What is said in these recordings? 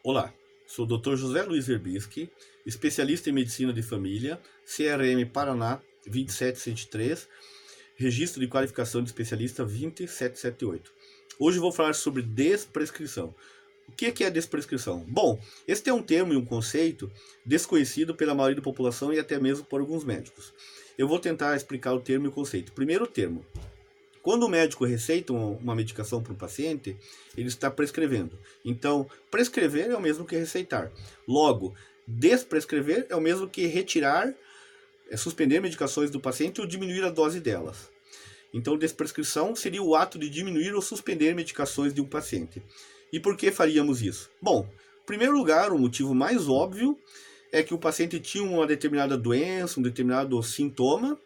Olá, sou o Dr. José Luiz Verbisky, especialista em medicina de família, CRM Paraná 27103, registro de qualificação de especialista 20778. Hoje vou falar sobre desprescrição. O que é desprescrição? Bom, este é um termo e um conceito desconhecido pela maioria da população e até mesmo por alguns médicos. Eu vou tentar explicar o termo e o conceito. Primeiro termo. Quando o médico receita uma medicação para um paciente, ele está prescrevendo. Então, prescrever é o mesmo que receitar. Logo, desprescrever é o mesmo que retirar, suspender medicações do paciente ou diminuir a dose delas. Então, desprescrição seria o ato de diminuir ou suspender medicações de um paciente. E por que faríamos isso? Bom, em primeiro lugar, o motivo mais óbvio é que o paciente tinha uma determinada doença, um determinado sintoma,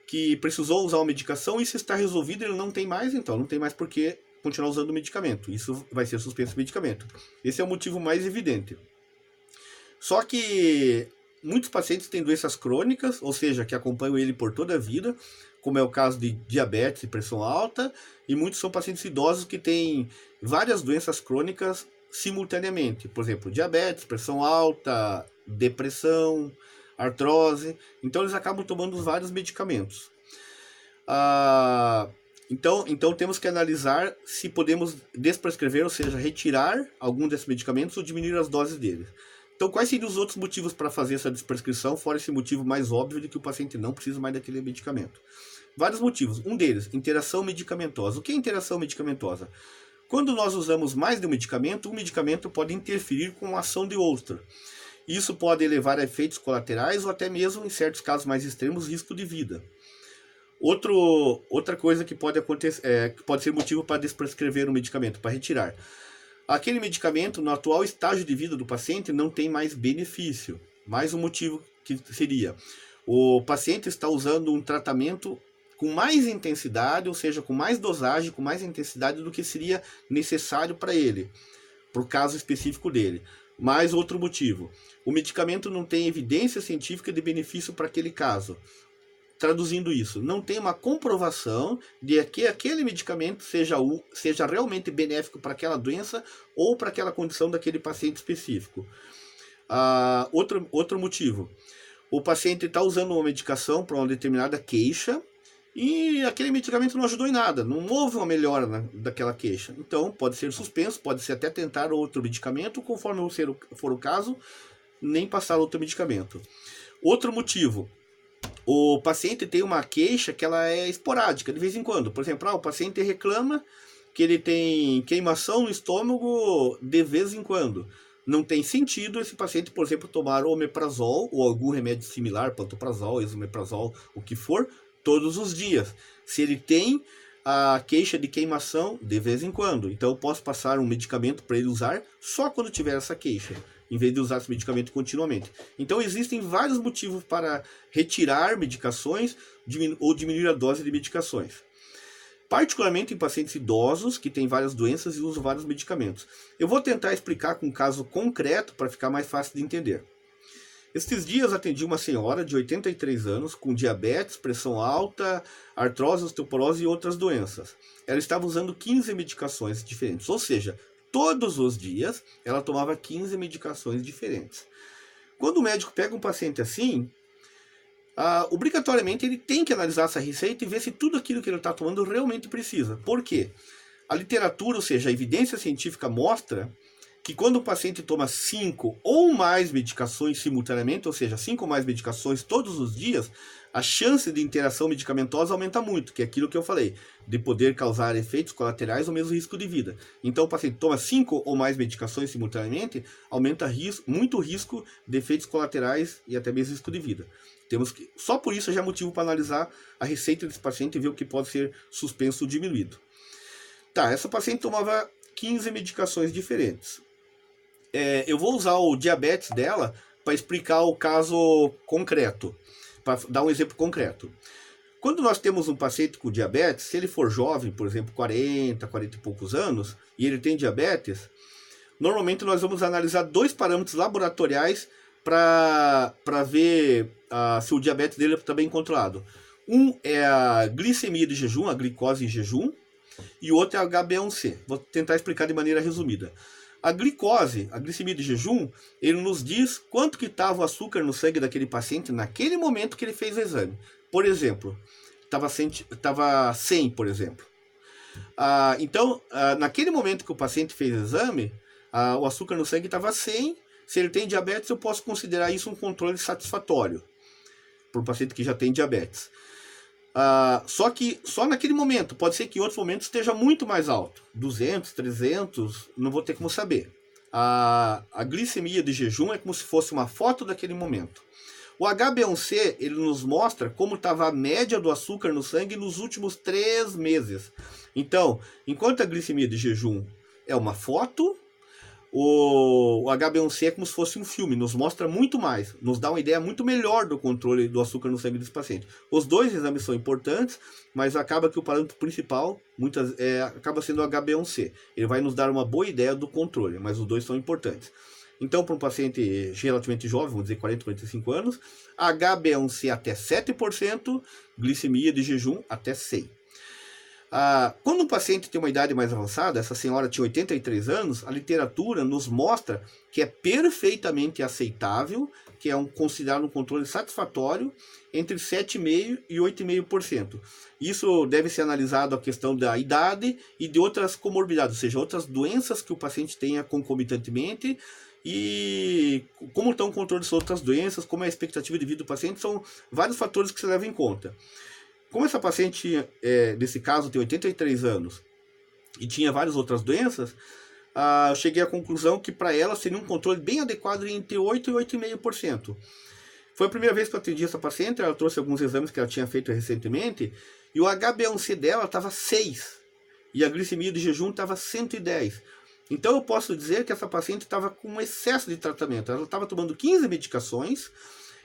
que precisou usar uma medicação e se está resolvido ele não tem mais, então não tem mais por que continuar usando o medicamento. Isso vai ser suspenso o medicamento. Esse é o motivo mais evidente. Só que muitos pacientes têm doenças crônicas, ou seja, que acompanham ele por toda a vida, como é o caso de diabetes e pressão alta, e muitos são pacientes idosos que têm várias doenças crônicas simultaneamente. Por exemplo, diabetes, pressão alta, depressão, artrose. Então eles acabam tomando vários medicamentos. Então temos que analisar se podemos desprescrever, ou seja, retirar algum desses medicamentos ou diminuir as doses deles. Então, quais seriam os outros motivos para fazer essa desprescrição, fora esse motivo mais óbvio de que o paciente não precisa mais daquele medicamento? Vários motivos. Um deles, interação medicamentosa. O que é interação medicamentosa? Quando nós usamos mais de um medicamento pode interferir com a ação de outro. Isso pode levar a efeitos colaterais ou até mesmo, em certos casos mais extremos, risco de vida. Outra coisa que pode acontecer, que pode ser motivo para desprescrever um medicamento, para retirar. Aquele medicamento, no atual estágio de vida do paciente, não tem mais benefício. Mais um motivo que seria: o paciente está usando um tratamento com mais intensidade, ou seja, com mais dosagem, com mais intensidade do que seria necessário para ele, para o caso específico dele. Mais outro motivo: o medicamento não tem evidência científica de benefício para aquele caso. Traduzindo isso, não tem uma comprovação de que aquele medicamento seja realmente benéfico para aquela doença ou para aquela condição daquele paciente específico. Outro motivo: o paciente está usando uma medicação para uma determinada queixa e aquele medicamento não ajudou em nada, não houve uma melhora daquela queixa. Então, pode ser suspenso, pode ser até tentar outro medicamento, conforme for o caso, nem passar outro medicamento. Outro motivo: o paciente tem uma queixa que ela é esporádica, de vez em quando. Por exemplo, o paciente reclama que ele tem queimação no estômago de vez em quando. Não tem sentido esse paciente, por exemplo, tomar omeprazol ou algum remédio similar, pantoprazol, esomeprazol, o que for, todos os dias. Se ele tem a queixa de queimação de vez em quando, então eu posso passar um medicamento para ele usar só quando tiver essa queixa, em vez de usar esse medicamento continuamente. Então existem vários motivos para retirar medicações ou diminuir a dose de medicações. Particularmente em pacientes idosos que têm várias doenças e usam vários medicamentos. Eu vou tentar explicar com um caso concreto para ficar mais fácil de entender. Estes dias atendi uma senhora de 83 anos com diabetes, pressão alta, artrose, osteoporose e outras doenças. Ela estava usando 15 medicações diferentes, ou seja, todos os dias ela tomava 15 medicações diferentes. Quando o médico pega um paciente assim, obrigatoriamente ele tem que analisar essa receita e ver se tudo aquilo que ele está tomando realmente precisa. Por quê? A literatura, ou seja, a evidência científica mostra que quando o paciente toma 5 ou mais medicações simultaneamente, ou seja, 5 ou mais medicações todos os dias, a chance de interação medicamentosa aumenta muito, que é aquilo que eu falei, de poder causar efeitos colaterais ou mesmo risco de vida. Então, o paciente toma 5 ou mais medicações simultaneamente, aumenta muito o risco de efeitos colaterais e até mesmo risco de vida. Só por isso já é motivo para analisar a receita desse paciente e ver o que pode ser suspenso ou diminuído. Tá, essa paciente tomava 15 medicações diferentes. Eu vou usar o diabetes dela para explicar o caso concreto, para dar um exemplo concreto. Quando nós temos um paciente com diabetes, se ele for jovem, por exemplo, 40 e poucos anos, e ele tem diabetes, normalmente nós vamos analisar 2 parâmetros laboratoriais para ver se o diabetes dele está bem controlado. Um é a glicemia de jejum, a glicose em jejum, e o outro é a HbA1c. Vou tentar explicar de maneira resumida. A glicose, a glicemia de jejum, ele nos diz quanto que estava o açúcar no sangue daquele paciente naquele momento que ele fez o exame. Por exemplo, estava 100, por exemplo. Então, naquele momento que o paciente fez o exame, o açúcar no sangue estava 100. Se ele tem diabetes, eu posso considerar isso um controle satisfatório para o paciente que já tem diabetes. Só que só naquele momento, pode ser que em outros momentos esteja muito mais alto, 200, 300, não vou ter como saber. A glicemia de jejum é como se fosse uma foto daquele momento. O HbA1c, ele nos mostra como estava a média do açúcar no sangue nos últimos 3 meses. Então, enquanto a glicemia de jejum é uma foto, o HbA1c é como se fosse um filme, nos mostra muito mais, nos dá uma ideia muito melhor do controle do açúcar no sangue desse paciente. Os dois exames são importantes, mas acaba que o parâmetro principal acaba sendo o HbA1c. Ele vai nos dar uma boa ideia do controle, mas os dois são importantes. Então, para um paciente relativamente jovem, vamos dizer 40, 45 anos, HbA1c até 7%, glicemia de jejum até 100. Quando um paciente tem uma idade mais avançada, essa senhora tinha 83 anos, a literatura nos mostra que é perfeitamente aceitável, que é considerado um controle satisfatório, entre 7,5% e 8,5%. Isso deve ser analisado a questão da idade e de outras comorbidades, ou seja, outras doenças que o paciente tenha concomitantemente, e como estão o controle dessas outras doenças, como é a expectativa de vida do paciente, são vários fatores que se levam em conta. Como essa paciente, nesse caso, tem 83 anos e tinha várias outras doenças, eu cheguei à conclusão que para ela seria um controle bem adequado entre 8% e 8,5%. Foi a primeira vez que eu atendi essa paciente, ela trouxe alguns exames que ela tinha feito recentemente, e o HbA1c dela estava 6, e a glicemia de jejum estava 110. Então eu posso dizer que essa paciente estava com excesso de tratamento. Ela estava tomando 15 medicações,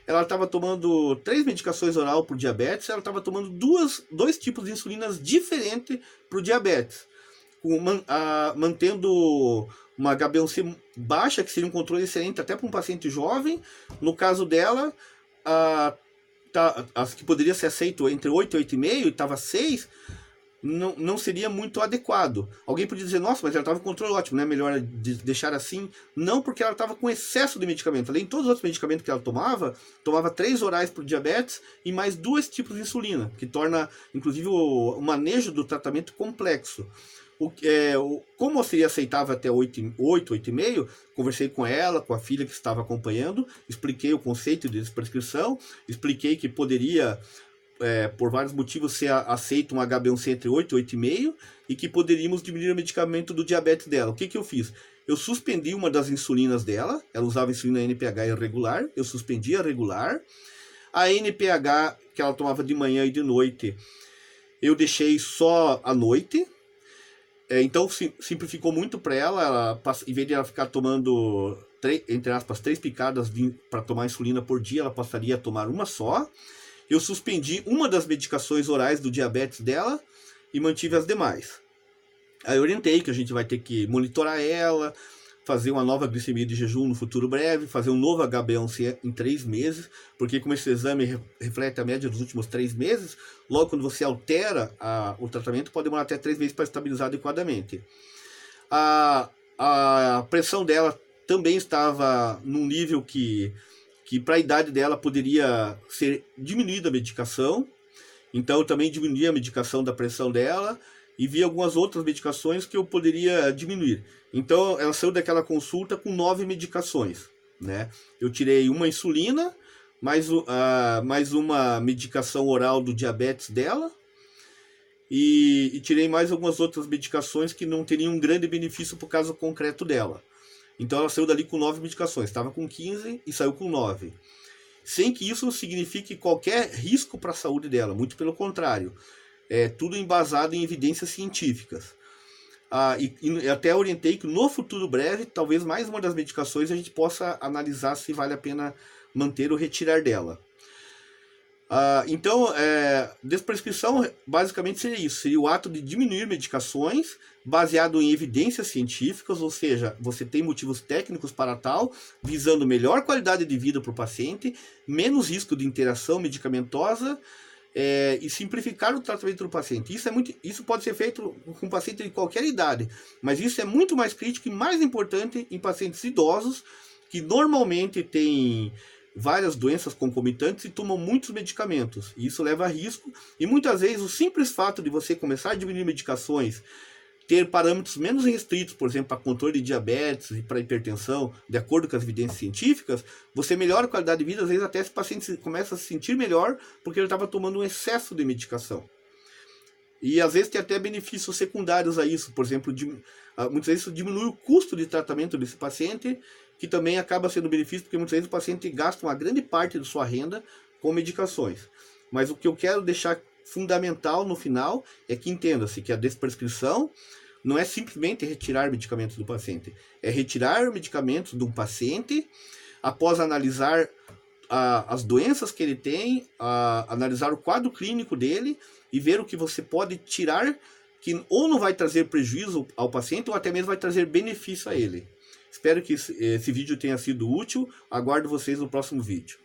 ela estava tomando 3 medicações oral para o diabetes, ela estava tomando dois tipos de insulinas diferentes para o diabetes, mantendo uma HbA1c baixa, que seria um controle excelente até para um paciente jovem. No caso dela, as que poderia ser aceito entre 8 e 8,5, e estava 6, não seria muito adequado. Alguém podia dizer, nossa, mas ela estava com controle ótimo, não é melhor deixar assim? Não, porque ela estava com excesso de medicamento. Além de todos os outros medicamentos que ela tomava 3 orais para o diabetes e mais 2 tipos de insulina, que torna, inclusive, o manejo do tratamento complexo. Como seria aceitável até 8, 8,5, conversei com ela, com a filha que estava acompanhando, expliquei o conceito de prescrição, expliquei que poderia, por vários motivos, ser aceito um HbA1c entre 8 e 8,5 e que poderíamos diminuir o medicamento do diabetes dela. O que eu fiz? Eu suspendi uma das insulinas dela, ela usava insulina NPH irregular, eu suspendi a regular. A NPH, que ela tomava de manhã e de noite, eu deixei só à noite. Então simplificou muito para ela, em vez de ela ficar tomando, entre aspas, 3 picadas para tomar insulina por dia, ela passaria a tomar uma só. Eu suspendi uma das medicações orais do diabetes dela e mantive as demais. Aí eu orientei que a gente vai ter que monitorar ela, fazer uma nova glicemia de jejum no futuro breve, fazer um novo HbA1c em 3 meses, porque como esse exame reflete a média dos últimos 3 meses, logo quando você altera o tratamento, pode demorar até 3 meses para estabilizar adequadamente. A pressão dela também estava num nível que para a idade dela poderia ser diminuída a medicação, então eu também diminuí a medicação da pressão dela, e vi algumas outras medicações que eu poderia diminuir. Então, ela saiu daquela consulta com 9 medicações, né? Eu tirei uma insulina, mais uma medicação oral do diabetes dela, e tirei mais algumas outras medicações que não teriam um grande benefício para o caso concreto dela. Então, ela saiu dali com 9 medicações. Estava com 15 e saiu com 9. Sem que isso signifique qualquer risco para a saúde dela, muito pelo contrário. Tudo embasado em evidências científicas. E até orientei que no futuro breve, talvez mais uma das medicações a gente possa analisar se vale a pena manter ou retirar dela. Então, desprescrição basicamente seria isso. Seria o ato de diminuir medicações baseado em evidências científicas, ou seja, você tem motivos técnicos para tal, visando melhor qualidade de vida para o paciente, menos risco de interação medicamentosa, e simplificar o tratamento do paciente. Isso pode ser feito com paciente de qualquer idade, mas isso é muito mais crítico e mais importante em pacientes idosos, que normalmente têm várias doenças concomitantes e tomam muitos medicamentos. E isso leva a risco, e muitas vezes o simples fato de você começar a diminuir medicações, ter parâmetros menos restritos, por exemplo, para controle de diabetes e para hipertensão, de acordo com as evidências científicas, você melhora a qualidade de vida, às vezes até esse paciente começa a se sentir melhor porque ele estava tomando um excesso de medicação. E às vezes tem até benefícios secundários a isso, por exemplo, muitas vezes isso diminui o custo de tratamento desse paciente, que também acaba sendo benefício, porque muitas vezes o paciente gasta uma grande parte de sua renda com medicações. Mas o que eu quero deixar fundamental no final é que entenda-se que a desprescrição não é simplesmente retirar medicamentos do paciente, é retirar medicamentos de um paciente após analisar as doenças que ele tem, analisar o quadro clínico dele e ver o que você pode tirar que ou não vai trazer prejuízo ao paciente ou até mesmo vai trazer benefício a ele. Espero que esse vídeo tenha sido útil. Aguardo vocês no próximo vídeo.